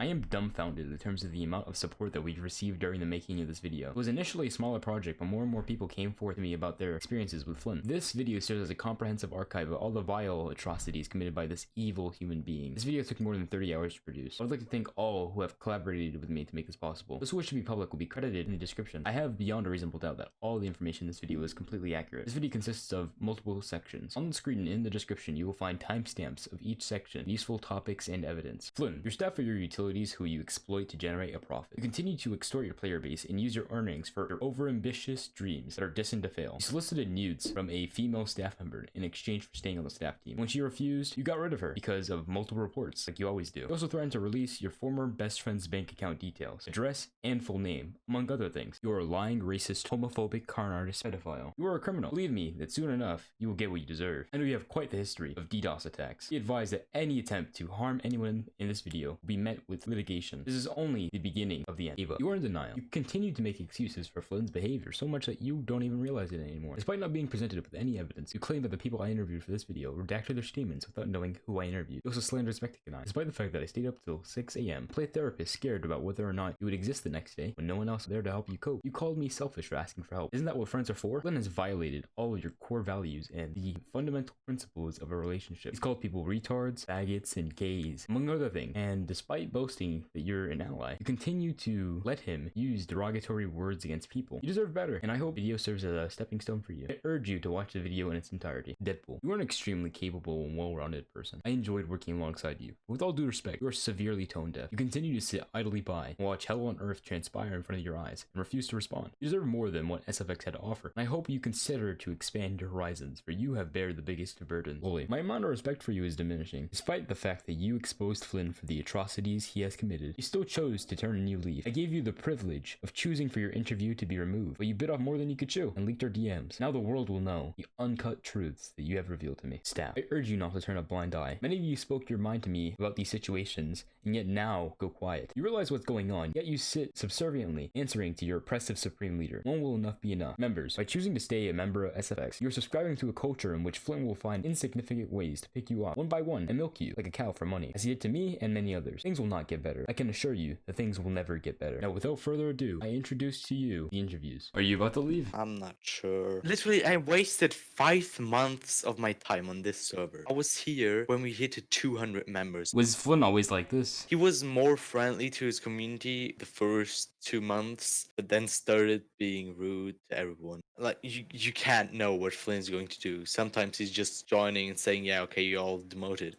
am dumbfounded in terms of the amount of support that we've received during the making of this video. It was initially a smaller project, but more and more people came forth to me about their experiences with Flynn. This video serves as a comprehensive archive of all the vile atrocities committed by this evil human being. This video took more than 30 hours to produce. I would like to thank all who have collaborated with me to make this possible. Those who wish to be public will be credited in the description. I have beyond a reasonable doubt that all the information in this video is completely accurate. This video consists of multiple sections. On the screen in the description, you will find timestamps of each section, useful topics, and evidence. Flynn, your staff are your utilities who you exploit to generate a profit. You continue to extort your player base and use your earnings for your overambitious dreams that are destined to fail. You solicited nudes from a female staff member in exchange for staying on the staff team. When she refused, you got rid of her because of multiple reports, like you always do. You also threatened to release your former best friend's bank account details, address, and full name, among other things. You are a lying, racist, homophobic, con artist, pedophile. You are a criminal. Believe me that soon enough, you will get what you deserve. I know you have quite the history of DDoS attacks. Be advised that any attempt to harm anyone in this video will be met with litigation. This is only the beginning of the end. Ava, you are in denial. You continue to make excuses for Flynn's behavior so much that you don't even realize it anymore. Despite not being presented with any evidence, you claim that the people I interviewed for this video redacted their statements without knowing who I interviewed. You also slandered xSpectic and I, despite the fact that I stayed up till 6 a.m. Play therapist scared about whether or not you would exist the next day when no one else was there to help you cope. You called me selfish for asking for help. Isn't that what friends are for? Flynn has violated all of your core values and the fundamental principles of a relationship. He's called people retards, faggots, and gays, among other things. And despite boasting that you're an ally, you continue to let him use derogatory words against people. You deserve better, and I hope the video serves as a stepping stone for you. I urge you to watch the video in its entirety. Deadpool, you are an extremely capable and well-rounded person. I enjoyed working alongside you. With all due respect, you are severely tone deaf. You continue to sit idly by and watch hell on earth transpire in front of your eyes and refuse to respond. You deserve more than what SFX had to offer, and I hope you consider to expand your horizons, for you have bared the biggest burden. Loli, my amount of respect for you is diminishing. Despite the fact that you exposed Flynn for the atrocities he has committed, you still chose to turn a new leaf. I gave you the privilege of choosing for your interview to be removed, but you bit off more than you could chew and leaked our DMs. Now the world will know the uncut truths that you have revealed to me. Staff, I urge you not to turn a blind eye. Many of you spoke your mind to me about these situations, and yet now go quiet. You realize what's going on, yet you sit subserviently answering to your oppressive supreme leader. When will enough be enough? Members, by choosing to stay a member of SFX, you're subscribing to a culture in which Flynn will find insignificant ways to pick you off one by one and milk you like a cow for money, as he did to me and many others. Things will not get better. I can assure you that things will never get better. Now, without further ado, I introduce to you the interviews. Are you about to leave? I'm not sure. Literally, I wasted 5 months of my time on this server. I was here when we hit 200 members. Was Flynn always like this? He was more friendly to his community the first 2 months, but then started being rude to everyone. Like, you can't know what Flynn's going to do. Sometimes he's just joining and saying, yeah, okay, you're all demoted.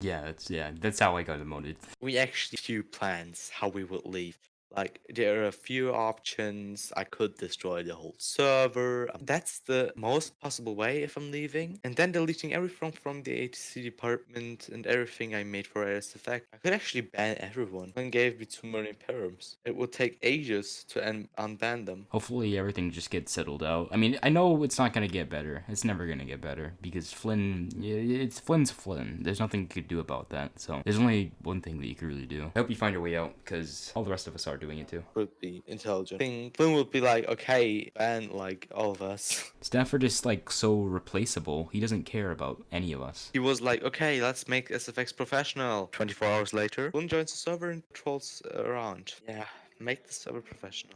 Yeah, that's how I got demoted. We actually have few plans how we would leave. Like, there are a few options. I could destroy the whole server. That's the most possible way if I'm leaving. And then deleting everything from the ATC department and everything I made for SFX. I could actually ban everyone. One gave me too many perms. It would take ages to unban them. Hopefully everything just gets settled out. I mean, I know it's not gonna get better. It's never gonna get better because Flynn's Flynn. There's nothing you could do about that. So there's only one thing that you can really do. I hope you find your way out because all the rest of us are doing it too. Would be intelligent. I think Flynn would be like, okay, ban like all of us. Stafford is like so replaceable. He doesn't care about any of us. He was like, okay, let's make SFX professional. 24 hours later, Flynn joins the server and trolls around. Yeah. Make the server professional.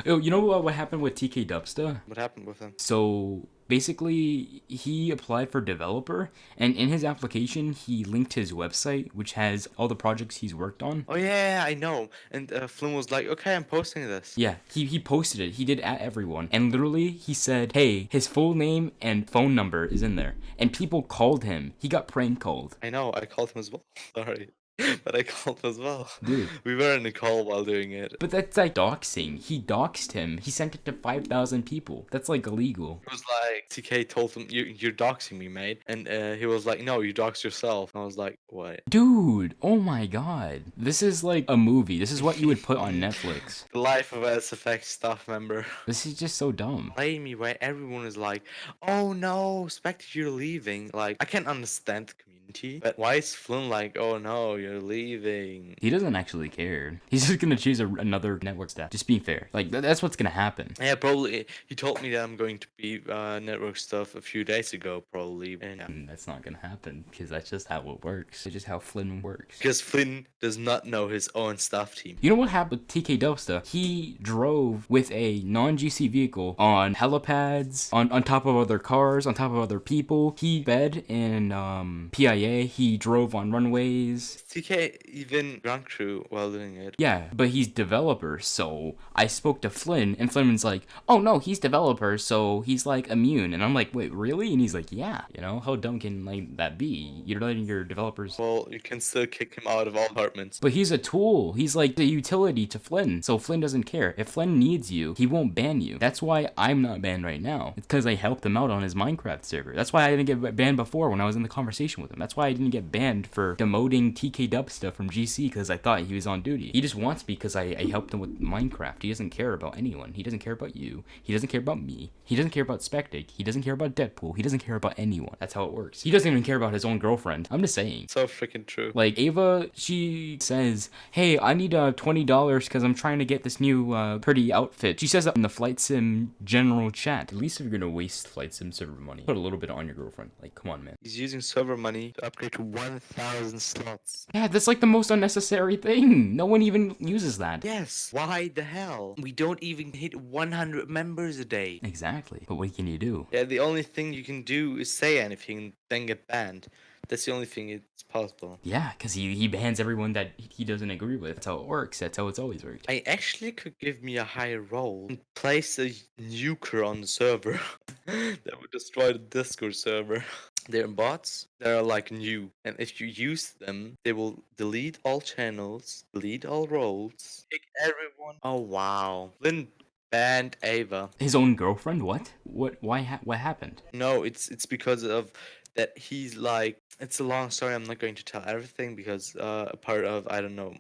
Oh, you know what happened with TK Dubsta? What happened with him? So basically, he applied for developer, and in his application, he linked his website, which has all the projects he's worked on. Oh yeah, I know. And Flynn was like, okay, I'm posting this. Yeah, he posted it. He did at everyone. And literally, he said, hey, his full name and phone number is in there. And people called him. He got prank called. I know, I called him as well. Sorry. But I called as well. Dude. We were in a call while doing it. But that's like doxing. He doxed him. He sent it to 5,000 people. That's like illegal. It was like, TK told him, you're doxing me, mate. And he was like, no, you doxed yourself. And I was like, what? Dude, oh my god. This is like a movie. This is what you would put on Netflix. The life of a SFX staff member. This is just so dumb. Play me where everyone is like, oh no, Spectic, you're leaving. Like, I can understand the community. Didn't he? But why is Flynn like, oh no, you're leaving? He doesn't actually care. He's just gonna choose another network staff. Just being fair. Like, that's what's gonna happen. Yeah, probably. He told me that I'm going to be network stuff a few days ago, probably. And That's not gonna happen, because that's just how it works. It's just how Flynn works. because Flynn does not know his own staff team. You know what happened with TK Dubsta? He drove with a non-GC vehicle on helipads, on top of other cars, on top of other people. He fed in PIA. He drove on runways. TK even ground crew while doing it. Yeah, but he's developer, so I spoke to Flynn, and Flynn was like, oh no, he's developer, so he's like immune. And I'm like, wait, really? And he's like, yeah. You know, how dumb can like that be? You're letting your developers... Well, you can still kick him out of all apartments. But he's a tool. He's like the utility to Flynn, so Flynn doesn't care. If Flynn needs you, he won't ban you. That's why I'm not banned right now. It's because I helped him out on his Minecraft server. That's why I didn't get banned before when I was in the conversation with him. That's why I didn't get banned for demoting TK Dubsta from GC because I thought he was on duty. He just wants me because I helped him with Minecraft. He doesn't care about anyone. He doesn't care about you. He doesn't care about me. He doesn't care about Spectic. He doesn't care about Deadpool. He doesn't care about anyone. That's how it works. He doesn't even care about his own girlfriend. I'm just saying. So freaking true. Like, Ava, she says, hey, I need $20 because I'm trying to get this new pretty outfit. She says that in the Flight Sim general chat. At least if you're gonna waste Flight Sim server money, put a little bit on your girlfriend. Like, come on, man. He's using server money to upgrade to 1,000 slots. Yeah, that's like the most unnecessary thing. No one even uses that. Yes. Why the hell? We don't even hit 100 members a day. Exactly. But what can you do? Yeah, the only thing you can do is say anything, then get banned. That's the only thing it's possible. Yeah, because he bans everyone that he doesn't agree with. That's how it works. That's how it's always worked. I actually could give me a higher role and place a nuker on the server that would destroy the Discord server. They're bots that are like new, and if you use them, they will delete all channels, delete all roles, kick everyone. Oh wow. Flynn banned Ava. His own girlfriend? What? What? Why? What happened? No, it's because of that he's like, it's a long story. I'm not going to tell everything because a part of, I don't know,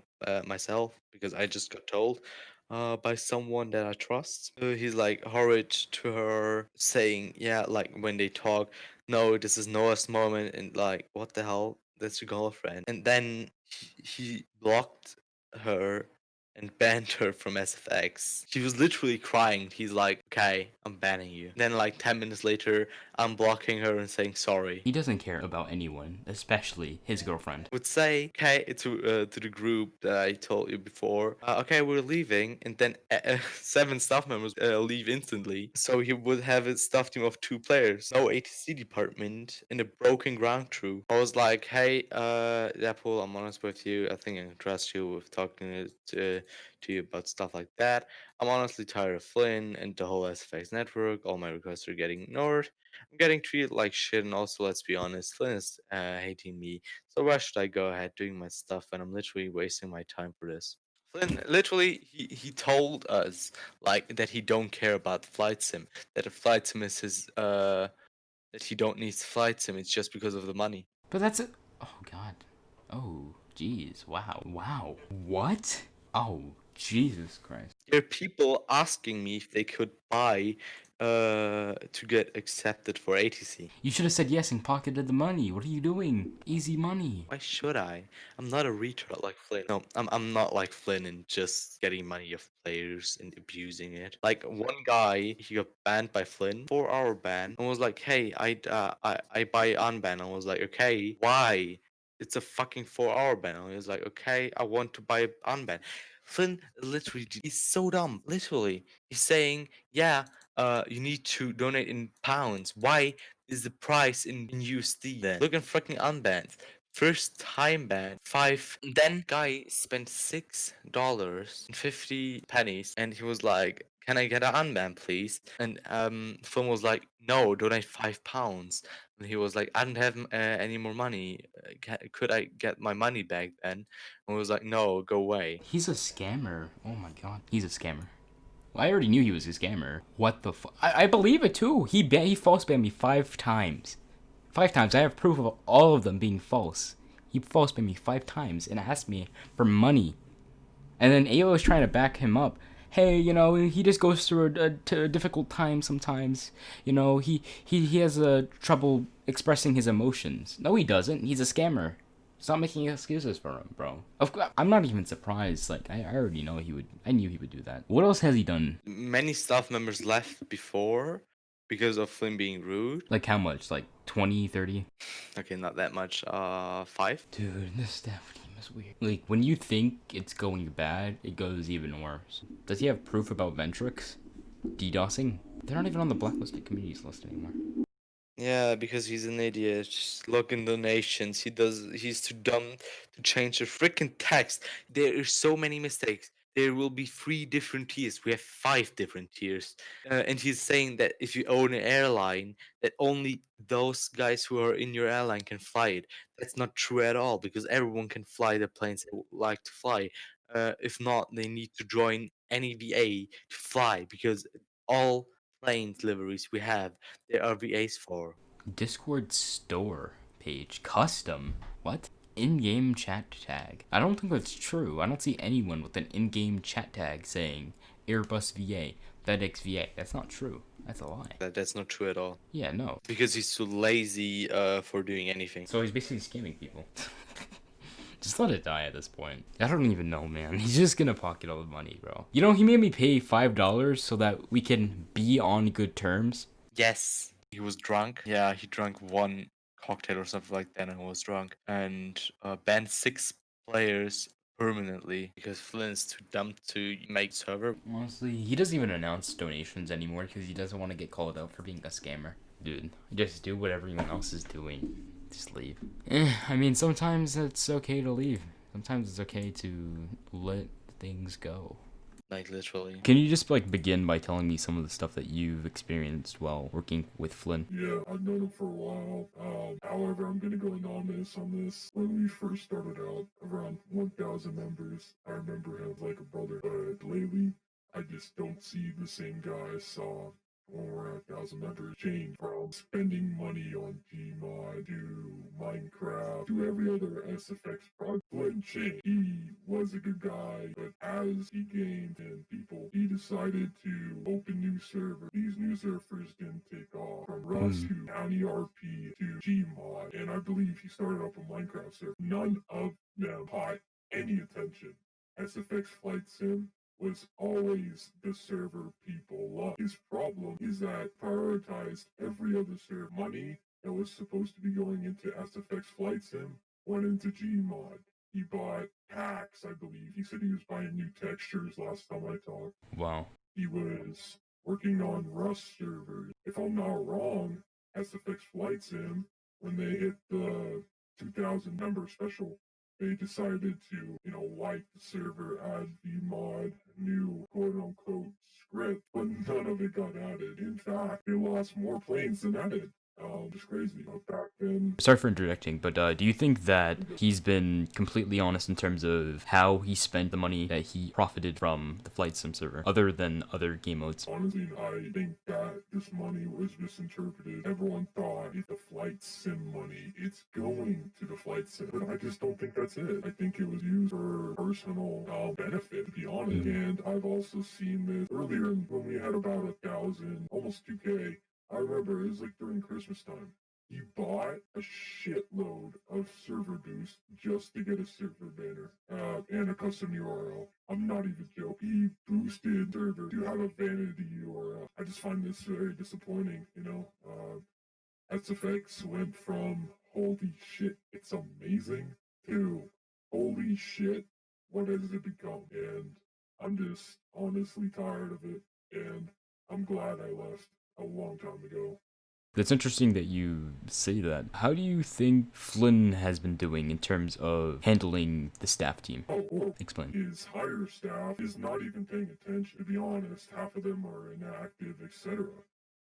myself, because I just got told by someone that I trust. He's like horrid to her, saying, yeah, like when they talk, no, this is Noah's moment, and like, what the hell? That's your girlfriend. And then he blocked her and banned her from SFX. She was literally crying. He's like, okay, I'm banning you. Then like 10 minutes later, I'm blocking her and saying sorry. He doesn't care about anyone, especially his girlfriend. Would say, okay, to the group that I told you before, okay, we're leaving, and then 7 staff members leave instantly. So he would have a staff team of 2 players, no ATC department, and a broken ground crew. I was like, hey, Deadpool, I'm honest with you. I think I can trust you with talking to you about stuff like that. I'm honestly tired of Flynn and the whole SFX network. All my requests are getting ignored. I'm getting treated like shit, and also, let's be honest, Flynn is hating me. So why should I go ahead doing my stuff when I'm literally wasting my time for this? Flynn literally he told us like that he don't care about flight sim, that a flight sim is his that he don't need flight sim. It's just because of the money. But that's it. Oh God. Oh jeez. Wow. Wow. What? Oh Jesus Christ. There are people asking me if they could buy to get accepted for ATC. You should have said yes and pocketed the money. What are you doing? Easy money. Why should I? I'm not a retard like Flynn. No, I'm not like Flynn and just getting money of players and abusing it. Like one guy, he got banned by Flynn, 4-hour ban, and was like, "Hey, I buy unban." I was like, "Okay, why?" It's a fucking 4-hour ban. And he was like, "Okay, I want to buy unban." Flynn literally, he's so dumb. Literally, he's saying, "Yeah, you need to donate in pounds. Why is the price in USD then? Look at fucking unbanned. First time ban, 5. And then guy spent $6.50, and he was like, "Can I get an unban, please?" And Flynn was like, "No, donate £5." And he was like, "I don't have any more money. Could I get my money back then?" And he was like, "No, go away." He's a scammer. Oh my God. He's a scammer. Well, I already knew he was a scammer. What the fuck? I believe it too. He false banned me 5 times. 5 times. I have proof of all of them being false. He false banned me 5 times and asked me for money. And then Ayo was trying to back him up. hey, he just goes through a difficult time sometimes. He has trouble expressing his emotions. No, he doesn't. He's a scammer. Stop making excuses for him, bro. Of course, I'm not even surprised. Like, I already know he would. I knew he would do that. What else has he done? Many staff members left before because of Flynn being rude. Like, how much? Like 20, 30? Okay, not that much. 5. Dude, this staff team is weird. Like, when you think it's going bad, it goes even worse. Does he have proof about Ventrix? DDoSing? They're not even on the blacklisted communities list anymore. Yeah, because he's an idiot. Just look in donations. He's too dumb to change the freaking text. There are so many mistakes. There will be 3 different tiers. We have 5 different tiers. And he's saying that if you own an airline, that only those guys who are in your airline can fly it. That's not true at all, because everyone can fly the planes they would like to fly. If not, they need to join any VA to fly, because all plane deliveries we have, there are VAs for. Discord store page. Custom? What? In-game chat tag. I don't think that's true. I don't see anyone with an in-game chat tag saying Airbus VA, FedEx VA. That's not true. That's a lie. That's not true at all. Yeah, no. Because he's too lazy for doing anything. So he's basically scamming people. Just let it die at this point. I don't even know, man. He's just gonna pocket all the money, bro. He made me pay $5 so that we can be on good terms. Yes. He was drunk. Yeah, he drank 1 cocktail or something like that and was drunk. And banned 6 players permanently because Flynn's too dumb to make server. Honestly, he doesn't even announce donations anymore because he doesn't want to get called out for being a scammer. Dude, just do what everyone else is doing. Just leave. I mean, sometimes it's okay to leave. Sometimes it's okay to let things go. Like, literally. Can you just, begin by telling me some of the stuff that you've experienced while working with Flynn? Yeah, I've known him for a while. However, I'm gonna go anonymous on this. When we first started out, around 1,000 members, I remember him like a brother. But lately, I just don't see the same guy I saw when we're at 1,000 members. Change from spending money on Gmod to Minecraft to every other SFX project. Flynn changed. He was a good guy, but as he gained in people, he decided to open new servers. These new servers didn't take off. From Rust to County RP to Gmod, and I believe he started up a Minecraft server. None of them caught any attention. SFX Flight Sim was always the server people love. His problem is that prioritized every other server. Money that was supposed to be going into SFX Flight Sim went into Gmod. He bought packs, I believe. He said he was buying new textures last time I talked. Wow. He was working on Rust servers. If I'm not wrong, SFX Flight Sim, when they hit the 2,000 member special, they decided to, wipe the server, add VMod, new quote-unquote script, but none of it got added. In fact, they lost more planes than added. It's crazy. Back then, Sorry for interjecting, but do you think that he's been completely honest in terms of how he spent the money that he profited from the Flight Sim server, other than other game modes? honestly, I think that this money was misinterpreted. Everyone thought it's the Flight Sim money. It's going to the Flight Sim, but I just don't think that's it. I think it was used for personal benefit, to be honest. And I've also seen this earlier when we had about 1,000, almost 2K. I remember it was like during Christmas time. He bought a shitload of server boost just to get a server banner and a custom URL. I'm not even joking. He boosted server to have a vanity URL. I just find this very disappointing, SFX went from holy shit, it's amazing to holy shit, what has it become? And I'm just honestly tired of it, and I'm glad I left a long time ago. That's interesting that you say that. How do you think Flynn has been doing in terms of handling the staff team? Explain. His higher staff is not even paying attention. To be honest, half of them are inactive, etc.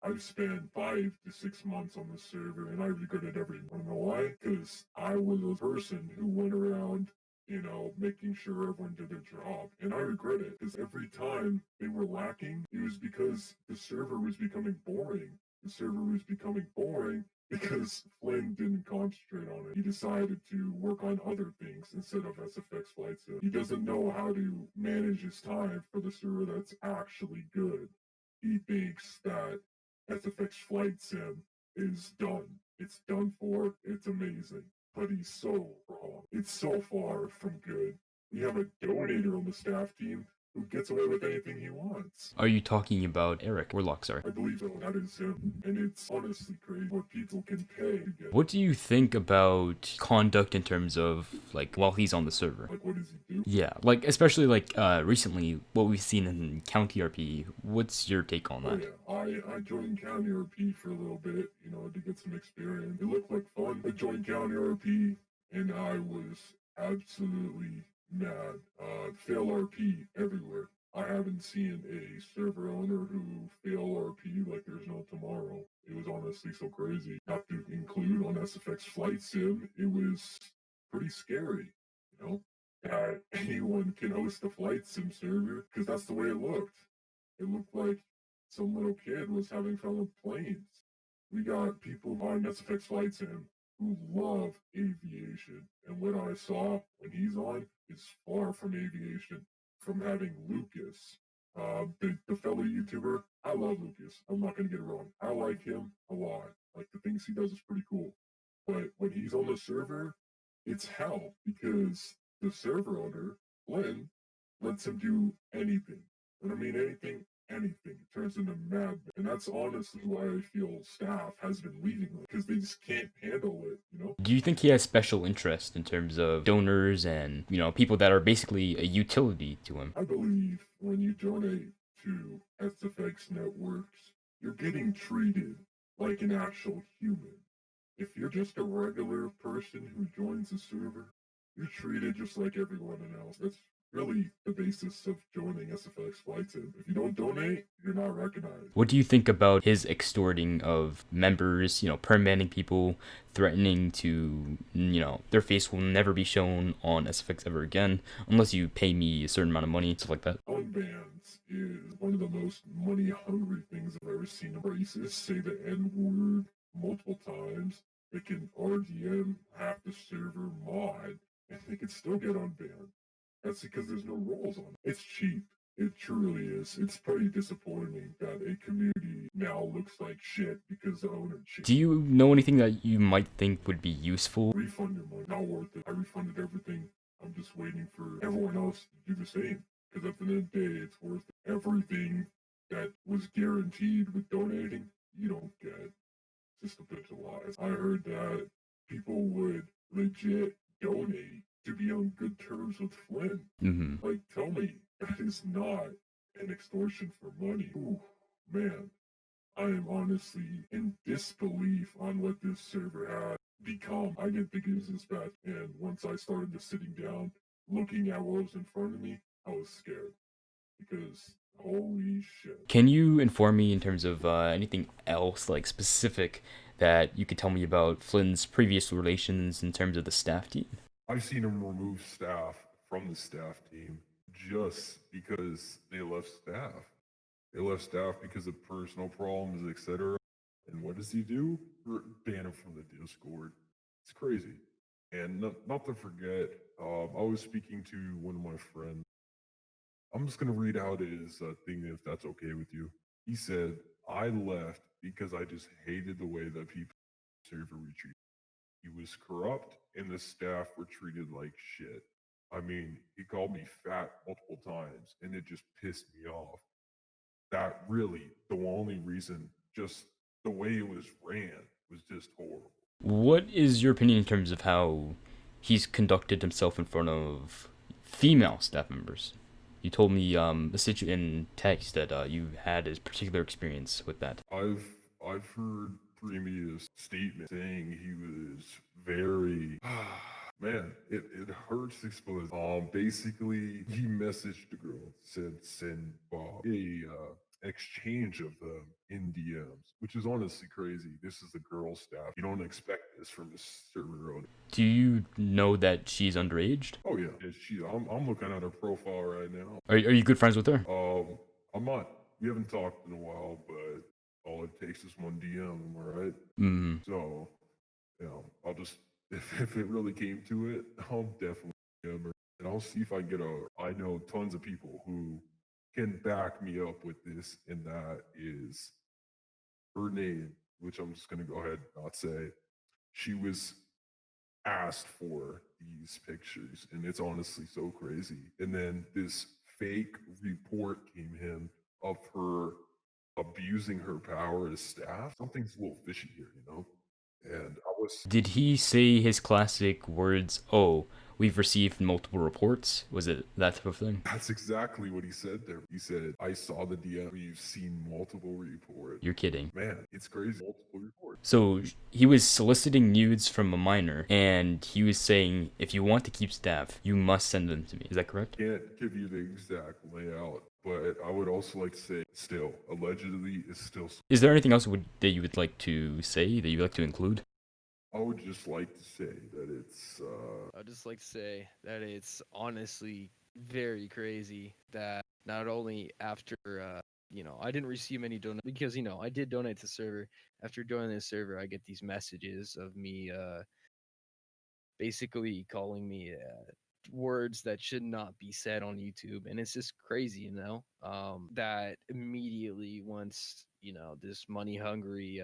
I've spent 5 to 6 months on the server, and I regretted every. You know why? Because I was a person who went around, making sure everyone did their job, and I regret it. Because every time they were lacking, it was because the server was becoming boring. the server was becoming boring because Flynn didn't concentrate on it. He decided to work on other things instead of SFX Flight Sim. He doesn't know how to manage his time for the server that's actually good. He thinks that SFX Flight Sim is done. It's done for, it's amazing. But he's so wrong. It's so far from good. We have a donator on the staff team who gets away with anything he wants. Are you talking about Eric Warlock, sorry? I believe so. That is him. And it's honestly crazy what people can pay to get. What do you think about conduct in terms of, like, while he's on the server? Like, what does he do? Yeah, like, especially, like, recently, what we've seen in County RP. What's your take on Oh that? yeah, I joined County RP for a little bit, to get some experience. It looked like fun. I joined County RP and I was absolutely mad. Fail RP everywhere. I haven't seen a server owner who fail RP like there's no tomorrow. It was honestly so crazy. Not to include on SFX Flight Sim, it was pretty scary, that anyone can host a flight sim server because that's the way it looked. It looked like some little kid was having fun with planes. We got people on SFX Flight Sim who love aviation, and what I saw when he's on is far from aviation. From having Lucas, the fellow YouTuber, I love Lucas. I'm not gonna get it wrong. I like him a lot. Like the things he does is pretty cool. But when he's on the server, it's hell because the server owner, Flynn, lets him do anything. And I mean anything, anything. It turns into madness. And that's honestly why I feel staff has been leaving because they just can't handle it. Do you think he has special interest in terms of donors and, people that are basically a utility to him? I believe when you donate to SFX networks, you're getting treated like an actual human. If you're just a regular person who joins a server, you're treated just like everyone else. That's really the basis of joining SFX Flight Sim. If you don't donate, you're not recognized. What do you think about his extorting of members, permanenting people, threatening to, their face will never be shown on SFX ever again unless you pay me a certain amount of money, stuff like that? Unbans is one of the most money hungry things I've ever seen. Racists say the N word multiple times. They can RDM half the server mod and they can still get unbanned. That's because there's no rules on it. It's cheap. It truly is. It's pretty disappointing that a community now looks like shit because the owner changed. Do you know anything that you might think would be useful? Refund your money. Not worth it. I refunded everything. I'm just waiting for everyone else to do the same. Because at the end of the day, it's worth it. Everything that was guaranteed with donating, you don't get. Just a bunch of lies. I heard that people would legit donate to be on good terms with Flynn. Mm-hmm. Like, tell me, that is not an extortion for money. Ooh, man, I am honestly in disbelief on what this server had become. I didn't think it was this bad. And once I started just sitting down, looking at what was in front of me, I was scared. Because, holy shit. Can you inform me in terms of anything else, like specific, that you could tell me about Flynn's previous relations in terms of the staff team? I've seen him remove staff from the staff team just because they left staff. They left staff because of personal problems, etc. And what does he do? Ban him from the Discord. It's crazy. And not to forget, I was speaking to one of my friends. I'm just going to read out his thing if that's okay with you. He said, I left because I just hated the way that people server were treated. He was corrupt and the staff were treated like shit. I mean, he called me fat multiple times and it just pissed me off. That really, the only reason, just the way it was ran was just horrible. What is your opinion in terms of how he's conducted himself in front of female staff members? You told me in text that you had a particular experience with that. I've heard previous statements saying he was very man, it hurts to expose. Basically he messaged the girl, said send Bob a exchange of them in DMs, which is honestly crazy. This is the girl staff. You don't expect this from a server owner. Do you know that she's underaged? Oh yeah, I'm looking at her profile right now. Are you good friends with her? I'm not. We haven't talked in a while, but all it takes is one DM, am I right? Mm. So, I'll just if it really came to it, I'll definitely DM her, and I'll see if I can get I know tons of people who can back me up with this, and that is her name, which I'm just gonna go ahead and not say. She was asked for these pictures, and it's honestly so crazy. And then this fake report came in of her abusing her power as staff. Something's a little fishy here, And I was Did he say his classic words, "Oh, we've received multiple reports"? Was it that type of thing? that's exactly what he said there. He said, I saw the DM, we've seen multiple reports. You're kidding. Man, it's crazy. Multiple reports. So he was soliciting nudes from a minor, and he was saying, if you want to keep staff, you must send them to me. Is that correct? Can't give you the exact layout, but I would also like to say, still, allegedly is still. Is there anything else that you would like to say, that you'd like to include? I would just like to say that it's. I'd just like to say that it's honestly very crazy that not only after I didn't receive any donate because I did donate to the server. After joining the server, I get these messages of me basically calling me words that should not be said on YouTube, and it's just crazy, that immediately once this money hungry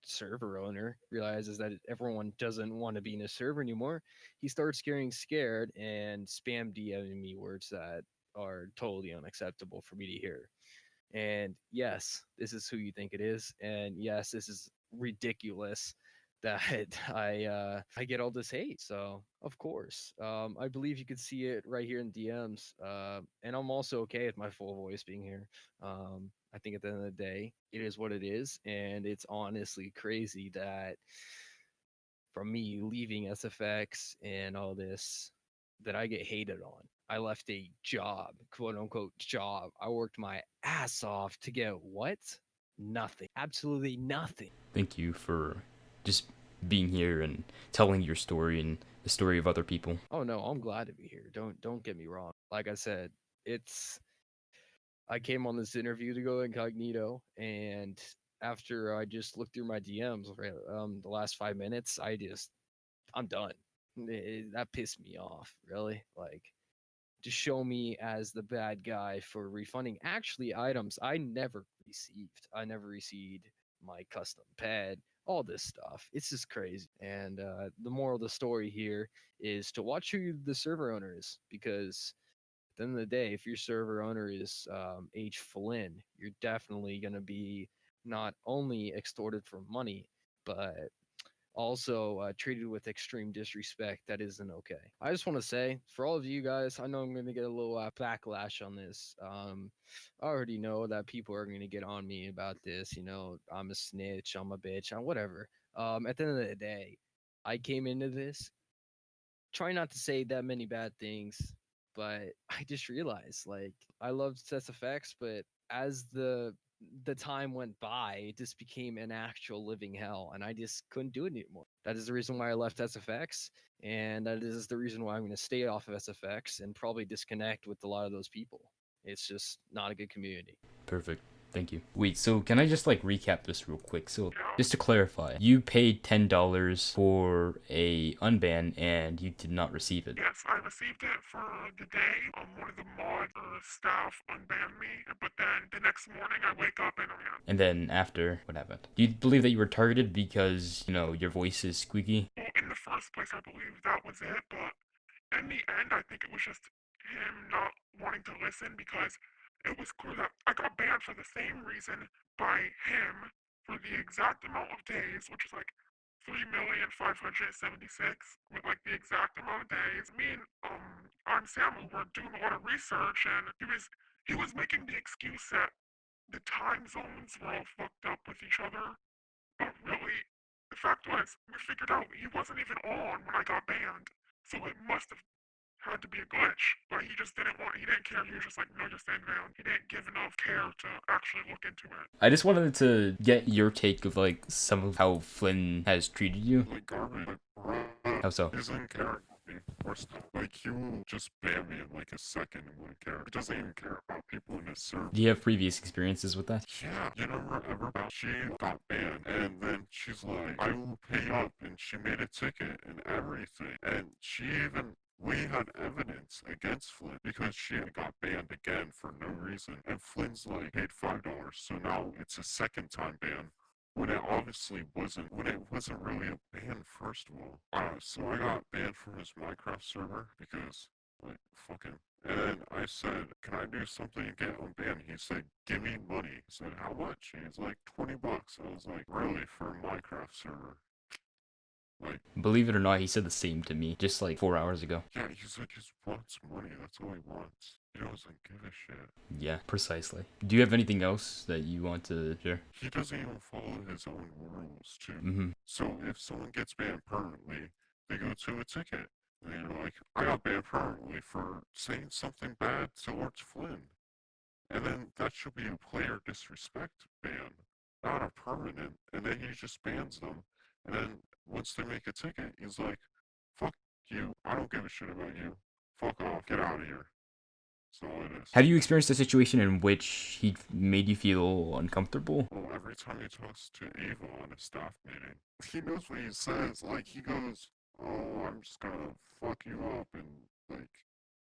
server owner realizes that everyone doesn't want to be in a server anymore, he starts getting scared and spam DMing me words that are totally unacceptable for me to hear. And yes, this is who you think it is. And yes, this is ridiculous that I get all this hate. So of course, I believe you could see it right here in DMs. And I'm also okay with my full voice being here. I think at the end of the day, it is what it is, and it's honestly crazy that from me leaving SFX and all this, that I get hated on. I left a job, quote unquote job. I worked my ass off to get what? Nothing. Absolutely nothing. Thank you for just being here and telling your story and the story of other people. Oh no, I'm glad to be here. Don't get me wrong. Like I said, I came on this interview to go incognito, and after I just looked through my DMs, right, the last 5 minutes, I'm done. That pissed me off, really. Like, to show me as the bad guy for refunding actually items I never received. I never received my custom pad, all this stuff. It's just crazy. And the moral of the story here is to watch who the server owner is, because at the end of the day, if your server owner is H. Flynn, you're definitely going to be not only extorted for money, but also treated with extreme disrespect. That isn't okay. I just want to say, for all of you guys, I know I'm going to get a little backlash on this. I already know that people are going to get on me about this. I'm a snitch, I'm a bitch, I'm whatever. At the end of the day, I came into this try not to say that many bad things, but I just realized like I loved SFX, but as the time went by, it just became an actual living hell, and I just couldn't do it anymore. That is the reason why I left SFX, and that is the reason why I'm going to stay off of SFX and probably disconnect with a lot of those people. It's just not a good community. Perfect. Thank you. Wait, so can I just recap this real quick? So just to clarify, you paid $10 for a unban and you did not receive it. Yes, I received it for the day. One of the mod staff unbanned me, but then the next morning I wake up and And then after, what happened? Do you believe that you were targeted because, your voice is squeaky? well, in the first place I believe that was it, but in the end I think it was just him not wanting to listen, because it was clear that I got banned for the same reason by him for the exact amount of days, which is 3,576, with the exact amount of days. Me and I'm Sam, we were doing a lot of research, and he was making the excuse that the time zones were all fucked up with each other. But really, the fact was, we figured out he wasn't even on when I got banned, so it must have had to be a glitch, but he didn't care, he was just like, no, you're staying down. He didn't give enough care to actually look into it. I just wanted to get your take of some of how Flynn has treated you. Garbage, How so? He's in character. course, like, he will just ban me in like a second and wouldn't care. He doesn't even care about people in his server. Do you have previous experiences with that? Yeah, you know, remember about she got banned, and then she's like, I will pay up, and she made a ticket and everything, and we had evidence against Flynn because she got banned again for no reason, and Flynn's like paid $5, so now it's a second time ban. When it obviously wasn't, when it wasn't really a ban, first of all. So I got banned from his Minecraft server because, like, fucking. And then I said, can I do something and get unbanned? He said, give me money. I said, how much? And he's like, $20. I was like, really, for a Minecraft server? Like, Believe it or not, he said the same to me just like 4 hours ago. yeah, he's like, he just wants money. That's all he wants. He doesn't give a shit. Yeah, precisely. Do you have anything else that you want to share? He doesn't even follow his own rules, too. Mm-hmm. So if someone gets banned permanently, they go to a ticket. And you're like, I got banned permanently for saying something bad towards Flynn. And then that should be a player disrespect ban, not a permanent. And then he just bans them. And then once they make a ticket, he's like, fuck you. I don't give a shit about you. Fuck off. Get out of here. That's all it is. Have you experienced a situation in which he made you feel uncomfortable? Well, every time he talks to Ava on a staff meeting, he knows what he says. Like, he goes, oh, I'm just gonna fuck you up, and, like,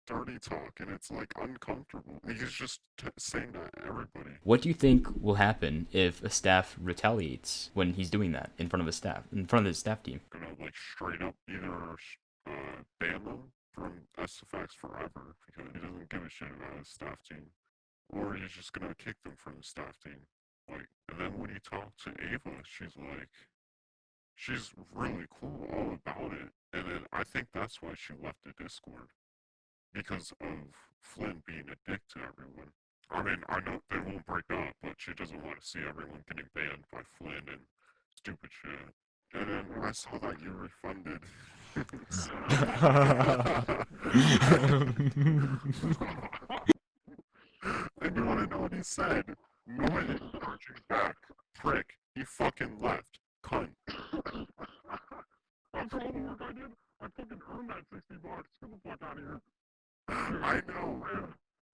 dirty talk, and it's, like, uncomfortable. He's just saying that to everybody. What do you think will happen if a staff retaliates when he's doing that in front of his staff, in front of his staff team? Gonna, like, straight up either ban them from SFX forever, because he doesn't give a shit about his staff team, or he's just gonna kick them from the staff team. Like, and then when he talked to Ava, she's really cool all about it. And then I think that's why she left the Discord. Because of Flynn being a dick to everyone. I mean, I know they won't break up, but she doesn't want to see everyone getting banned by Flynn and stupid shit. And then when I saw that you refunded. And you want to know what he said? No one is charging back. Prick. He fucking left. Cunt. After all the work I did, I fucking earned that $60. Get the fuck out of here. I know.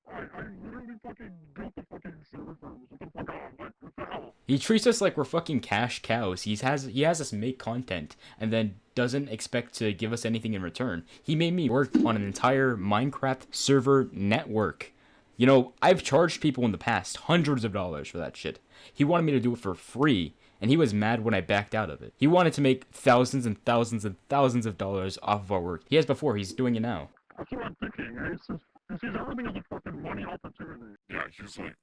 I literally fucking built the fucking server firms. What the fuck off? Like, what the hell? He treats us like we're fucking cash cows. He has us make content and then doesn't expect to give us anything in return. He made me work on an entire Minecraft server network. You know, I've charged people in the past hundreds of dollars for that shit. He wanted me to do it for free, and he was mad when I backed out of it. He wanted to make thousands and thousands and thousands of dollars off of our work. He has before, he's doing it now. That's what I'm thinking. He sees everything as a fucking money opportunity. Yeah, he's like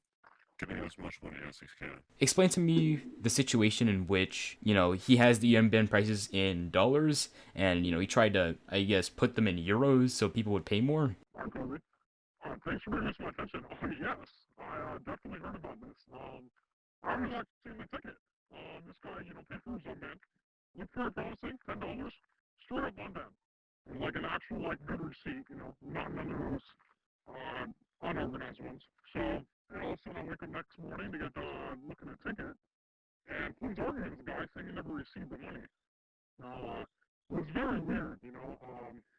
getting as much money as he can. Explain to me the situation in which, you know, he has the unbanned prices in dollars, and, you know, he tried to, I guess, put them in euros so people would pay more. Hi, Kobe. Thanks for bringing this to my attention. Oh, yes. I definitely heard about this. I was actually in the ticket. This guy, you know, paid for his unbanned. Looked very promising. $10. Straight up unbanned. Like an actual, like, good receipt, you know, not none of those unorganized ones. So, all of a sudden I wake up next morning to get look at the ticket, and Flynn's arguing with the guy saying he never received the money. Now, it was very weird, you know.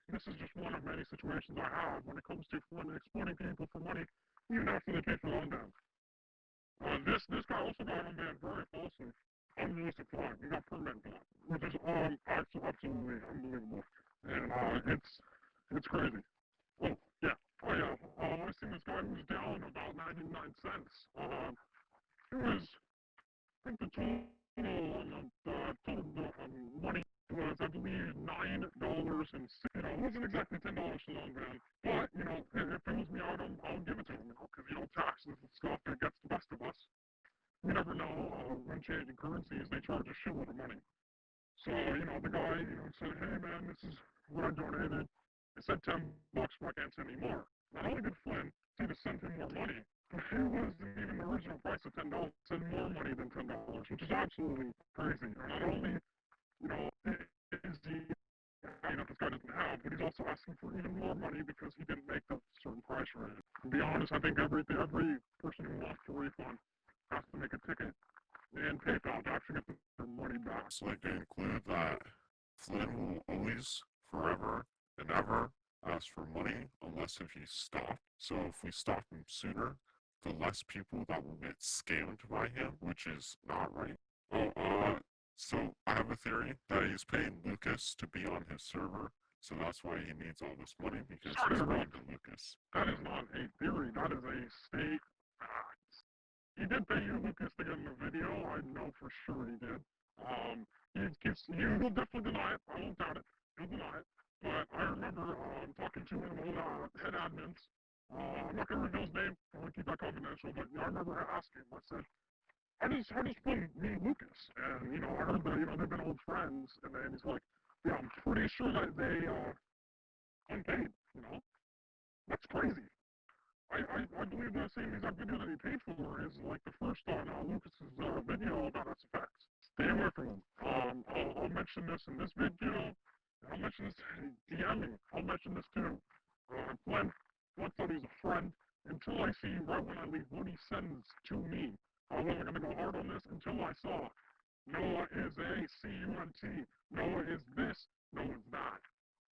This is just one of many situations I have when it comes to Flynn exploiting people for money, even after they pay for the unbanned. This guy also got unbanned very falsely. Unrealistic flag. He got permanent ban, which is absolutely unbelievable. And it's crazy. Oh yeah, I seen this guy who was down about 99 cents. It was, I think the total money was, I believe, $9 and you know, it wasn't exactly $10 for the unbanned, but you know, if it was me, I'll give it to him, you know, because you know, taxes and stuff, it gets the best of us. You never know, when changing currencies, they charge a shitload of money. So, you know, the guy, you know, said, hey man, this is what I donated. It said $10, but I can't send any more. Not only did Flynn say to send him more money, but it wasn't even the original price of $10. Send more money than $10, which is absolutely crazy. Not only, you know, is he, you know, this guy doesn't have, but he's also asking for even more money because he didn't make the certain price range. To be honest, I think every person who wants a refund has to make a ticket and PayPal to actually get their money back. It's like they include that Flynn will always, forever, They never ask for money unless if you stop. So if we stop him sooner, the less people that will get scammed by him, which is not right. Oh, so I have a theory that he's paying Lucas to be on his server. So that's why he needs all this money because he's paying to Lucas. That is not a theory. That is a state fact. He did pay you, Lucas, to get in the video. I know for sure he did. He'll definitely deny it. I won't doubt it. He'll deny it. But I remember talking to one of the head admins. I'm not gonna reveal his name. I want to keep that confidential. But I remember asking him. I said, "How does Flynn meet Lucas?" And I heard that they've been old friends. And then he's like, "Yeah, I'm pretty sure that they unpaid. That's crazy." I believe the same exact video that he paid for is like the first on Lucas's video about SFX. Stay away from him. I'll mention this in this video. I'll mention this in DMing. I'll mention this too. Flynn thought he's a friend until I see right when I leave what he sends to me. I wasn't gonna go hard on this until I saw Noah is a CUNT. Noah is this. Noah's that.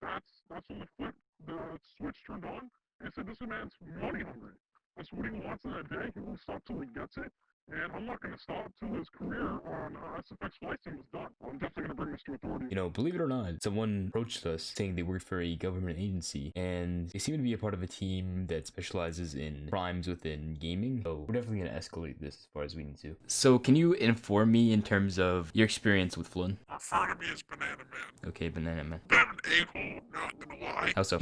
That's when the switch turned on. They said this man's money hungry. That's what he wants in a day. He won't stop till he gets it. And I'm not going to stop till his career on SFX Flightsim is done. I'm definitely going to bring this to authority. You know, believe it or not, someone approached us saying they work for a government agency, and they seem to be a part of a team that specializes in crimes within gaming. So we're definitely going to escalate this as far as we need to. So can you inform me in terms of your experience with Flynn? Refer to me as Banana Man. Okay, Banana Man. Bit of an a-hole, not gonna lie. How so?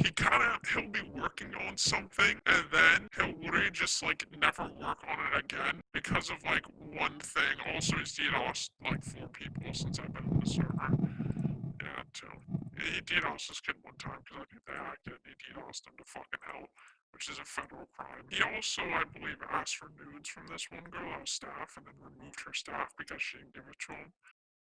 He'll be working on something, and then he'll literally just, never work on it again because of, one thing. Also, he's DDoSed, 4 people since I've been in the server. Yeah, too. He DDoSed this kid one time because I think they hacked it, and he DDoSed him to fucking hell, which is a federal crime. He also, I believe, asked for nudes from this one girl that was staff, and then removed her staff because she didn't give it to him.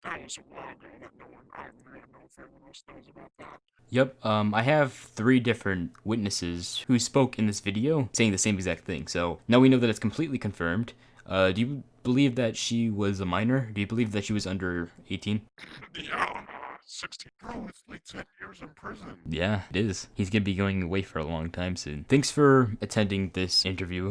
That was a while ago that I don't really know if anyone else knows about that. Yep, I have 3 different witnesses who spoke in this video saying the same exact thing. So now we know that it's completely confirmed. Do you believe that she was a minor? Do you believe that she was under 18? Yeah, 16. Bro, it's 10 years in prison. Yeah, it is. He's gonna be going away for a long time soon. Thanks for attending this interview.